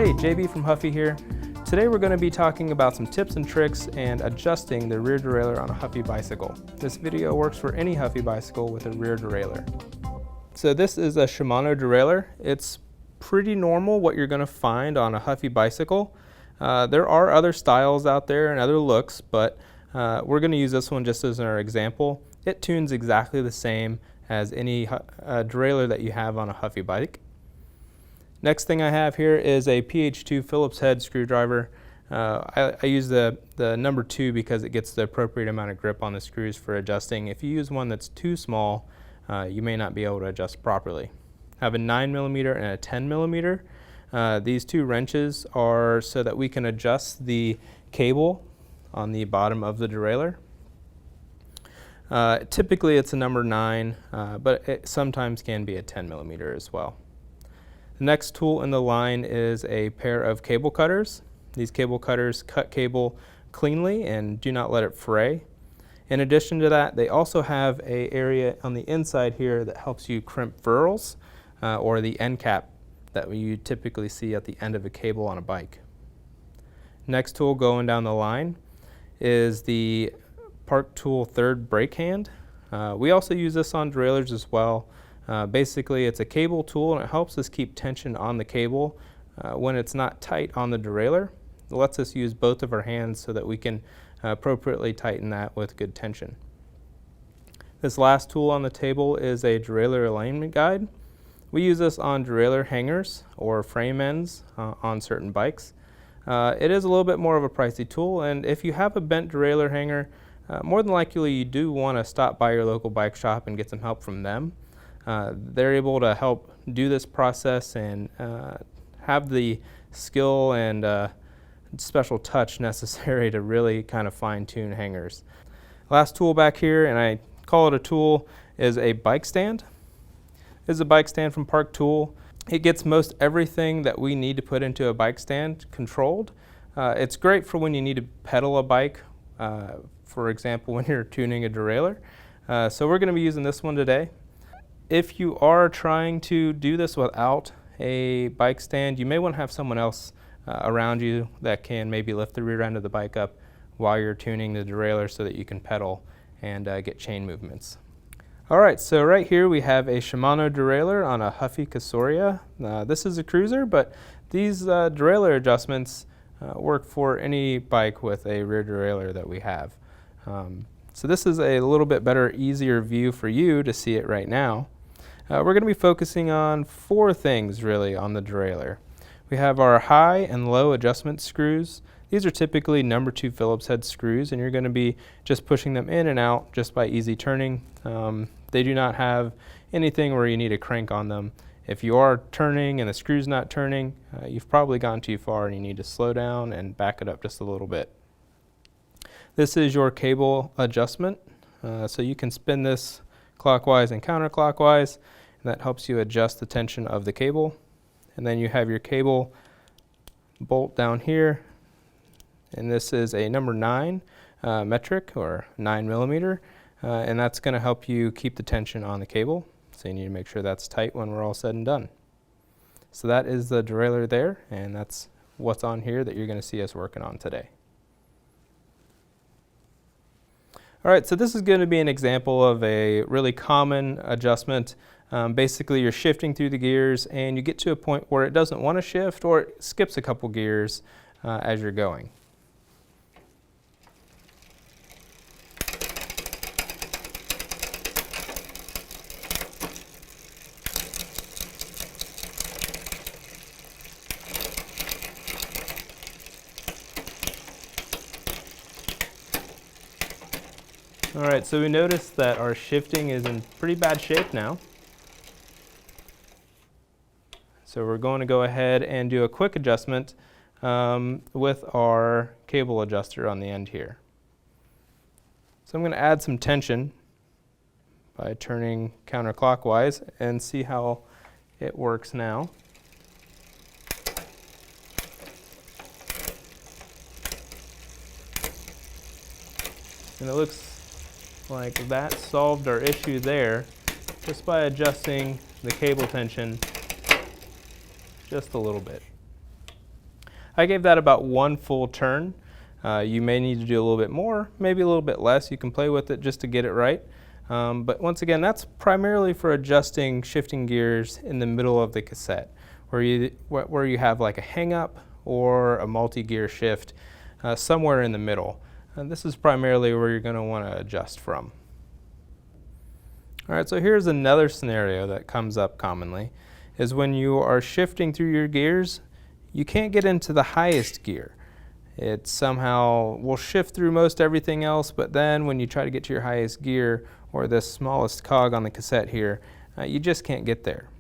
Hey, JB from Huffy here. Today we're going to be talking about some tips and tricks and adjusting the rear derailleur on a Huffy bicycle. This video works for any Huffy bicycle with a rear derailleur. So this is a Shimano derailleur. It's pretty normal what you're going to find on a Huffy bicycle. There are other styles out there and other looks, but we're going to use this one just as our example. It tunes exactly the same as any derailleur that you have on a Huffy bike. Next thing I have here is a PH2 Phillips head screwdriver. I use the number 2 because it gets the appropriate amount of grip on the screws for adjusting. If you use one that's too small, you may not be able to adjust properly. I have a 9mm and a 10mm. These two wrenches are so that we can adjust the cable on the bottom of the derailleur. Typically it's a number 9, but it sometimes can be a 10mm as well. The next tool in the line is a pair of cable cutters. These cable cutters cut cable cleanly and do not let it fray. In addition to that, they also have an area on the inside here that helps you crimp ferrules or the end cap that you typically see at the end of a cable on a bike. Next tool going down the line is the Park Tool third brake hand. We also use this on derailleurs as well. Basically, it's a cable tool and it helps us keep tension on the cable when it's not tight on the derailleur. It lets us use both of our hands so that we can appropriately tighten that with good tension. This last tool on the table is a derailleur alignment guide. We use this on derailleur hangers or frame ends on certain bikes. It is a little bit more of a pricey tool, and if you have a bent derailleur hanger, more than likely you do want to stop by your local bike shop and get some help from them. They're able to help do this process and have the skill and special touch necessary to really kind of fine-tune hangers. Last tool back here, and I call it a tool, is a bike stand. This is a bike stand from Park Tool. It gets most everything that we need to put into a bike stand controlled. It's great for when you need to pedal a bike, for example, when you're tuning a derailleur. So we're going to be using this one today. If you are trying to do this without a bike stand, you may want to have someone else around you that can maybe lift the rear end of the bike up while you're tuning the derailleur so that you can pedal and get chain movements. Alright, so right here we have a Shimano derailleur on a Huffy Casoria. This is a cruiser, but these derailleur adjustments work for any bike with a rear derailleur that we have. So this is a little bit better, easier view for you to see it right now. We're going to be focusing on 4 things really on the derailleur. We have our high and low adjustment screws. These are typically number 2 Phillips head screws, and you're going to be just pushing them in and out just by easy turning. They do not have anything where you need a crank on them. If you are turning and the screw's not turning, you've probably gone too far and you need to slow down and back it up just a little bit. This is your cable adjustment, so you can spin this clockwise and counterclockwise, and that helps you adjust the tension of the cable. And then you have your cable bolt down here, and this is a number 9 metric or 9mm, and that's going to help you keep the tension on the cable. So you need to make sure that's tight when we're all said and done. So that is the derailleur there, and that's what's on here that you're going to see us working on today. Alright, so this is going to be an example of a really common adjustment. Basically you're shifting through the gears and you get to a point where it doesn't want to shift or it skips a couple gears as you're going. Alright, so we noticed that our shifting is in pretty bad shape now. So we're going to go ahead and do a quick adjustment with our cable adjuster on the end here. So I'm going to add some tension by turning counterclockwise and see how it works now. And it looks like that solved our issue there just by adjusting the cable tension just a little bit. I gave that about 1 full turn. You may need to do a little bit more, maybe a little bit less. You can play with it just to get it right. But once again, that's primarily for adjusting shifting gears in the middle of the cassette, where you have like a hang up or a multi-gear shift somewhere in the middle. And this is primarily where you're going to want to adjust from. All right, so here's another scenario that comes up commonly, is when you are shifting through your gears, you can't get into the highest gear. It somehow will shift through most everything else, but then when you try to get to your highest gear, or the smallest cog on the cassette here, you just can't get there.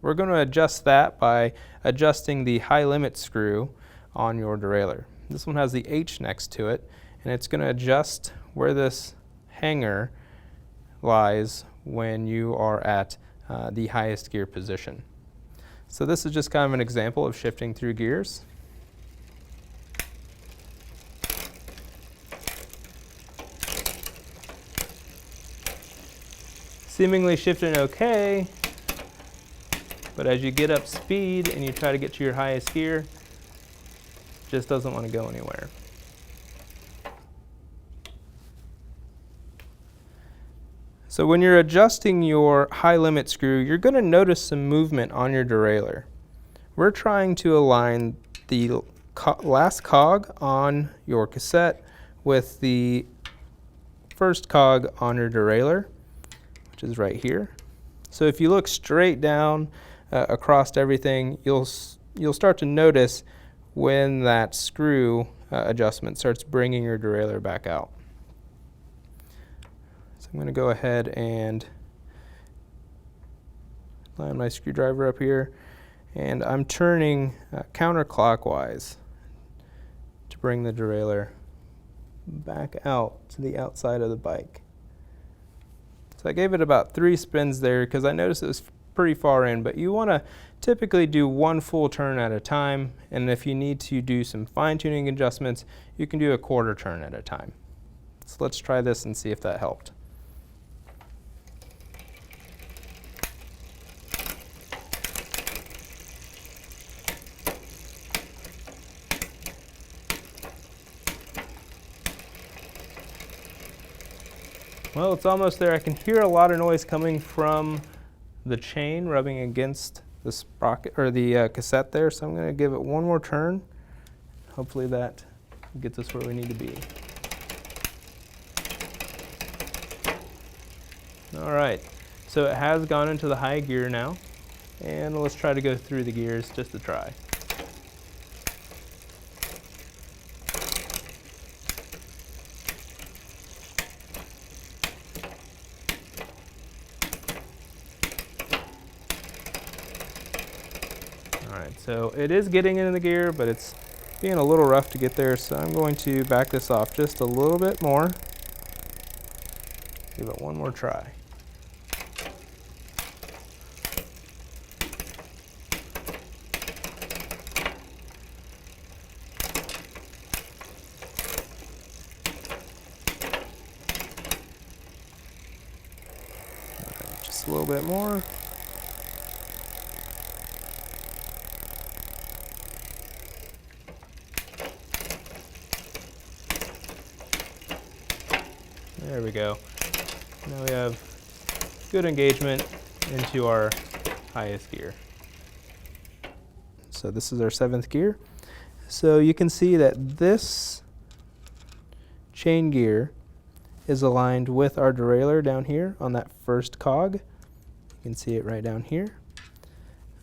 We're going to adjust that by adjusting the high limit screw on your derailleur. This one has the H next to it, and it's going to adjust where this hanger lies when you are at the highest gear position. So this is just kind of an example of shifting through gears. Seemingly shifting okay, but as you get up speed and you try to get to your highest gear, it just doesn't want to go anywhere. So when you're adjusting your high limit screw, you're going to notice some movement on your derailleur. We're trying to align the last cog on your cassette with the first cog on your derailleur, which is right here. So if you look straight down across everything, you'll start to notice when that screw adjustment starts bringing your derailleur back out. So I'm going to go ahead and line my screwdriver up here, and I'm turning counterclockwise to bring the derailleur back out to the outside of the bike. So I gave it about 3 spins there because I noticed it was pretty far in, but you want to typically do 1 full turn at a time, and if you need to do some fine-tuning adjustments, you can do a 1/4 turn at a time. So let's try this and see if that helped. Well, it's almost there. I can hear a lot of noise coming from the chain rubbing against the sprocket or the cassette there, so I'm going to give it 1 more turn. Hopefully that gets us where we need to be. All right, so it has gone into the high gear now, and let's try to go through the gears just to try. Alright, so it is getting into the gear, but it's being a little rough to get there, so I'm going to back this off just a little bit more. Give it 1 more try. Alright, just a little bit more. There we go. Now we have good engagement into our highest gear. So this is our 7th gear. So you can see that this chain gear is aligned with our derailleur down here on that first cog. You can see it right down here.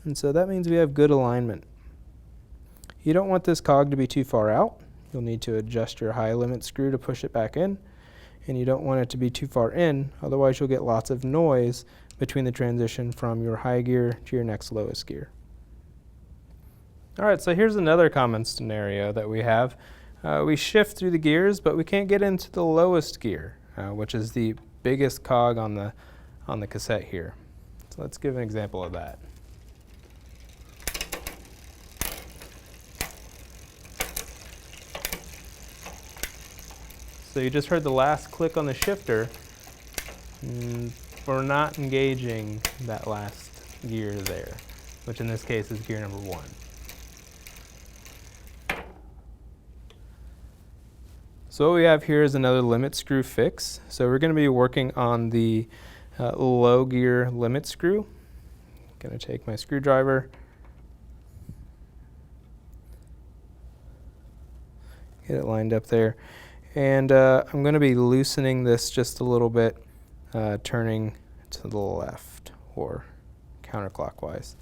And so that means we have good alignment. You don't want this cog to be too far out. You'll need to adjust your high limit screw to push it back in. And you don't want it to be too far in, otherwise you'll get lots of noise between the transition from your high gear to your next lowest gear. Alright, so here's another common scenario that we have. We shift through the gears, but we can't get into the lowest gear, which is the biggest cog on the cassette here. So let's give an example of that. So you just heard the last click on the shifter. We're not engaging that last gear there, which in this case is gear number 1. So what we have here is another limit screw fix. So we're going to be working on the low gear limit screw. I'm going to take my screwdriver, get it lined up there, and I'm going to be loosening this just a little bit, turning to the left or counterclockwise.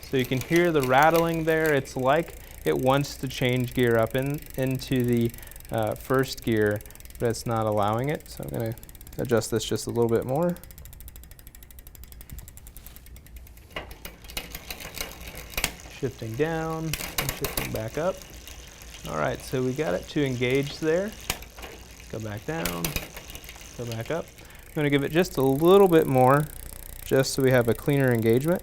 So you can hear the rattling there. It's like it wants to change gear up into the first gear, but it's not allowing it. So I'm going to adjust this just a little bit more. Shifting down and shifting back up. All right, so we got it to engage there. Go back down, go back up. I'm going to give it just a little bit more, just so we have a cleaner engagement.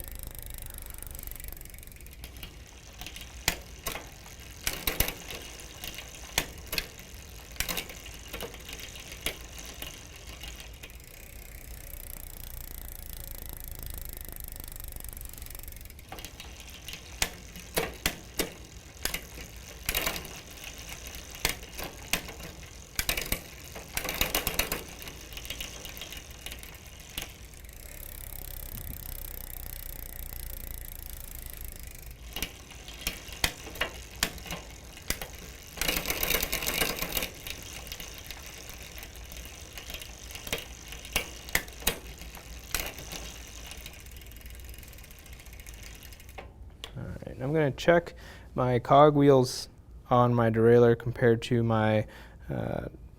I'm going to check my cog wheels on my derailleur compared to my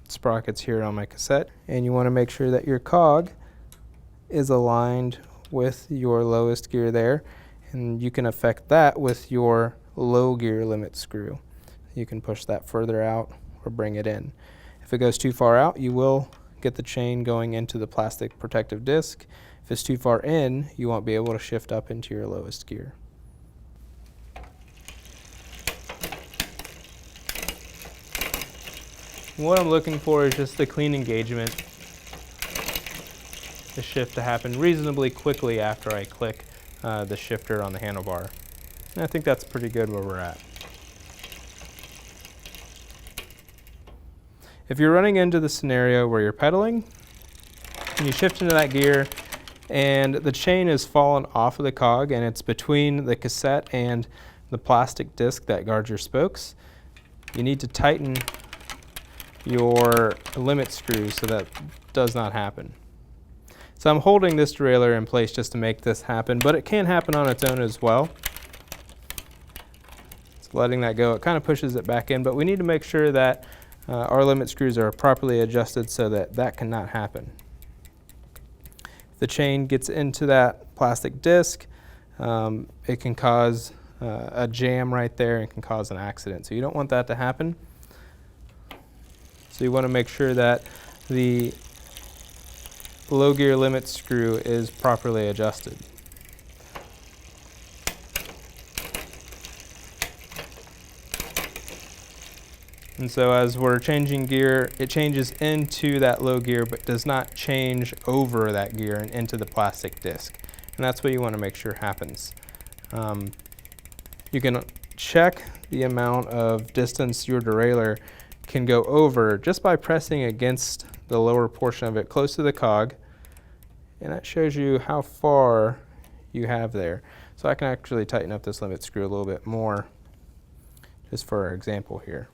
sprockets here on my cassette, and you want to make sure that your cog is aligned with your lowest gear there, and you can affect that with your low gear limit screw. You can push that further out or bring it in. If it goes too far out, you will get the chain going into the plastic protective disc. If it's too far in, you won't be able to shift up into your lowest gear. What I'm looking for is just the clean engagement, the shift to happen reasonably quickly after I click the shifter on the handlebar. And I think that's pretty good where we're at. If you're running into the scenario where you're pedaling and you shift into that gear and the chain has fallen off of the cog and it's between the cassette and the plastic disc that guards your spokes, you need to tighten your limit screw so that does not happen. So I'm holding this derailleur in place just to make this happen, but it can happen on its own as well. So letting that go, it kind of pushes it back in, but we need to make sure that our limit screws are properly adjusted so that that cannot happen. If the chain gets into that plastic disc, it can cause a jam right there and can cause an accident. So you don't want that to happen. So you want to make sure that the low gear limit screw is properly adjusted. And so as we're changing gear, it changes into that low gear but does not change over that gear and into the plastic disc. And that's what you want to make sure happens. You can check the amount of distance your derailleur can go over just by pressing against the lower portion of it close to the cog, and that shows you how far you have there. So I can actually tighten up this limit screw a little bit more just for our example here.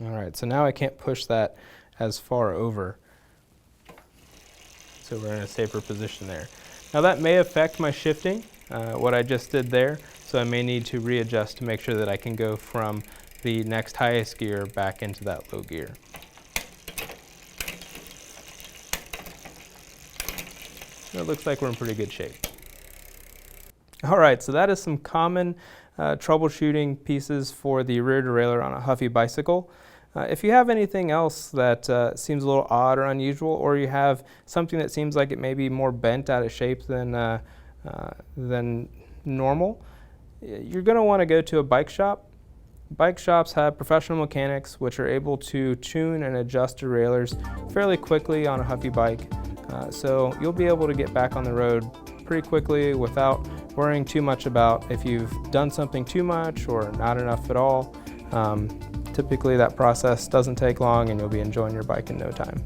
All right, so now I can't push that as far over, so we're in a safer position there. Now that may affect my shifting, what I just did there, so I may need to readjust to make sure that I can go from the next highest gear back into that low gear. It looks like we're in pretty good shape. All right, so that is some common troubleshooting pieces for the rear derailleur on a Huffy bicycle. If you have anything else that seems a little odd or unusual, or you have something that seems like it may be more bent out of shape than normal, you're going to want to go to a bike shop Bike shops have professional mechanics which are able to tune and adjust derailleurs fairly quickly on a Huffy bike. So you'll be able to get back on the road pretty quickly without worrying too much about if you've done something too much or not enough at all. Typically that process doesn't take long and you'll be enjoying your bike in no time.